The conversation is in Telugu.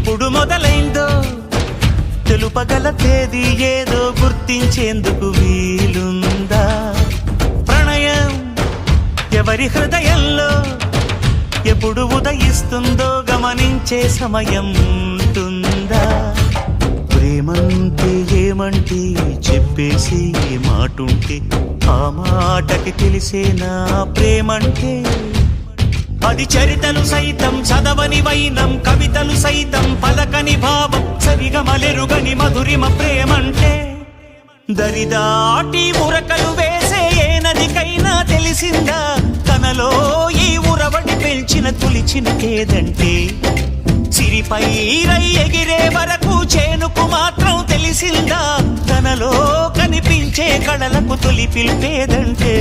ఎప్పుడు మొదలైందో తెలుపగల తేదీ ఏదో గుర్తించేందుకు వీలుందా? ప్రణయం ఎవరి హృదయంలో ఎప్పుడు ఉదయిస్తుందో గమనించే సమయం ఉంటుందా? ప్రేమంటే ఏమంటే చెప్పేసి మాటుంటే ఆ మాటకి తెలిసేనా ప్రేమంటే? అది చరితలు సైతం చదవని వైనం, కవితలు సైతం పలకని భావం, సరిగమలెరుగని మధురిమ ప్రేమంటే. దరిదాటి ఉరకలు వేసే ఏ నదికైనా తెలిసిందా తనలో ఈ ఉరవడి పెంచిన తొలిచిన కేదంటే? సిరిపై రై ఎగిరే వరకు చేనుకు మాత్రం తెలిసిందా తనలో కనిపించే కళలకు తొలి పిలిపేదంటే?